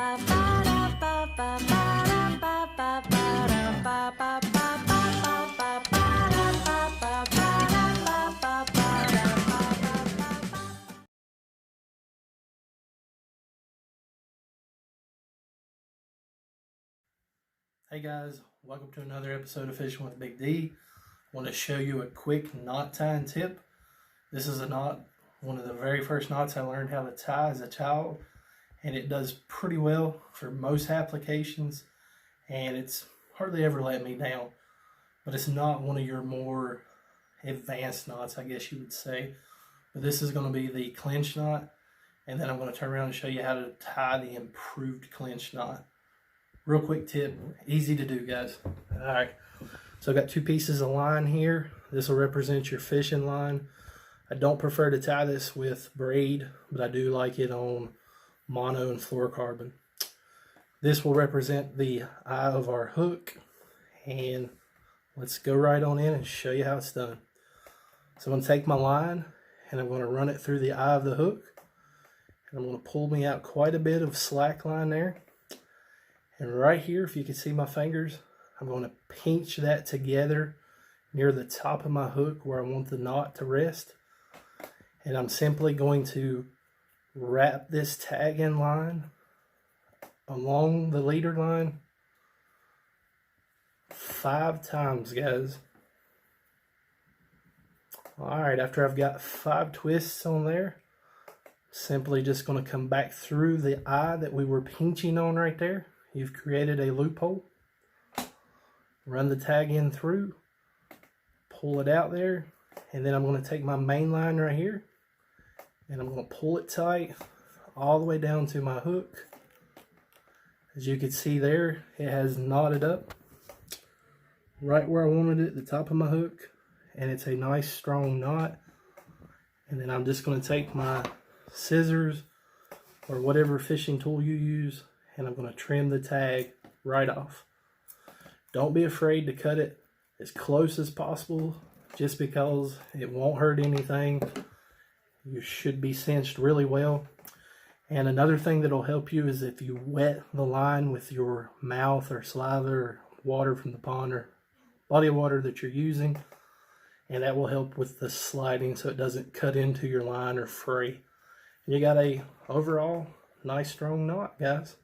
Hey guys, welcome to another episode of Fishing with Big D. I want to show you a quick knot tying tip. This is a knot, one of the very first knots I learned how to tie as a child, and it does pretty well for most applications, and it's hardly ever let me down. But it's not one of your more advanced knots, I guess you would say. But this is going to be the clinch knot, and then I'm going to turn around and show you how to tie the improved clinch knot. Real quick tip, easy to do, guys. All right, so I've got two pieces of line here. This will represent your fishing line. I don't prefer to tie this with braid, but I do like it on mono and fluorocarbon. This will represent the eye of our hook, and let's go right on in and show you how it's done. So I'm going to take my line and I'm going to run it through the eye of the hook, and I'm going to pull me out quite a bit of slack line there. And right here, if you can see my fingers, I'm going to pinch that together near the top of my hook where I want the knot to rest. And I'm simply going to wrap this tag-in line along the leader line 5 times, guys. Alright, after I've got 5 twists on there, simply just going to come back through the eye that we were pinching on right there. You've created a loophole. Run the tag in through, pull it out there, and then I'm going to take my main line right here and I'm going to pull it tight all the way down to my hook. As you can see there, it has knotted up right where I wanted it, the top of my hook, and it's a nice strong knot. And then I'm just going to take my scissors or whatever fishing tool you use, and I'm going to trim the tag right off. Don't be afraid to cut it as close as possible, just because it won't hurt anything. You should be cinched really well. And another thing that'll help you is if you wet the line with your mouth or saliva or water from the pond or body of water that you're using, and that will help with the sliding so it doesn't cut into your line or fray. And you got a overall nice strong knot, guys.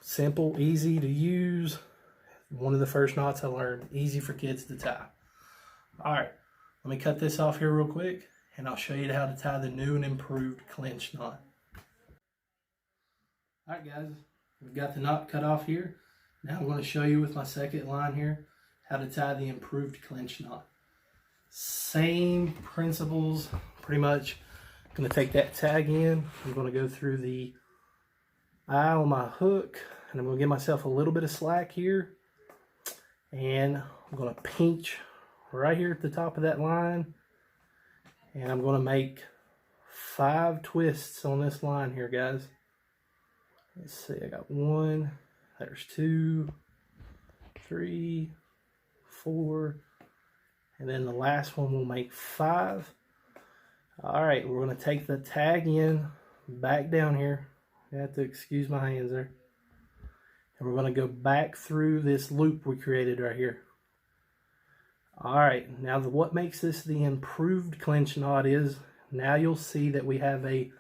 Simple, easy to use. One of the first knots I learned. Easy for kids to tie. Alright, let me cut this off here real quick, and I'll show you how to tie the new and improved clinch knot. Alright guys, we've got the knot cut off here. Now I'm going to show you with my second line here how to tie the improved clinch knot. Same principles, pretty much. I'm going to take that tag in. I'm going to go through the eye on my hook, and I'm going to give myself a little bit of slack here, and I'm going to pinch right here at the top of that line, and I'm going to make 5 twists on this line here, guys. Let's see, I got 1, there's 2, 3, 4, and then the last one will make 5. Alright, we're going to take the tag in back down here. You have to excuse my hands there. And we're going to go back through this loop we created right here. Alright, now what makes this the improved clinch knot is, now you'll see that we have a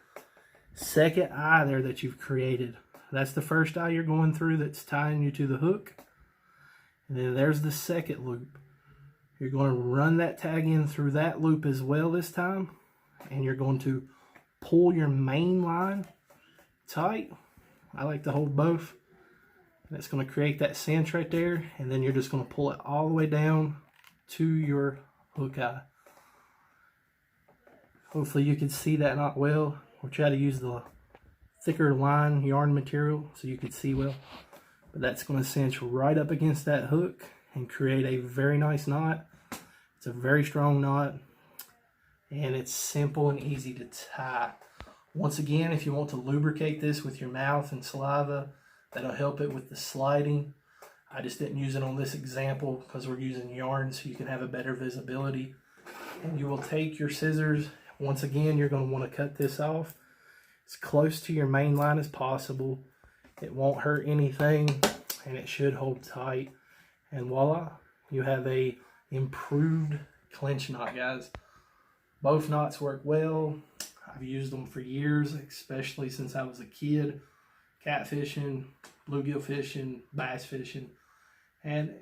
second eye there that you've created. That's the first eye you're going through that's tying you to the hook. And then there's the second loop. You're going to run that tag in through that loop as well this time. And you're going to pull your main line tight. I like to hold both. That's going to create that cinch right there, and then you're just going to pull it all the way down to your hook eye. Hopefully you can see that knot well. We'll try to use the thicker line yarn material so you can see well. But that's going to cinch right up against that hook and create a very nice knot. It's a very strong knot, and it's simple and easy to tie. Once again, if you want to lubricate this with your mouth and saliva, that'll help it with the sliding. I just didn't use it on this example because we're using yarn so you can have a better visibility. And you will take your scissors. Once again, you're going to want to cut this off as close to your main line as possible. It won't hurt anything, and it should hold tight. And voila, you have a improved clinch knot, guys. Both knots work well. I've used them for years, especially since I was a kid, catfishing, bluegill fishing, bass fishing, and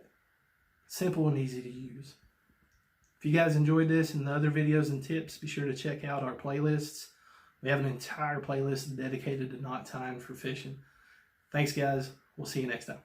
simple and easy to use. If you guys enjoyed this and the other videos and tips, be sure to check out our playlists. We have an entire playlist dedicated to knot time for fishing. Thanks, guys. We'll see you next time.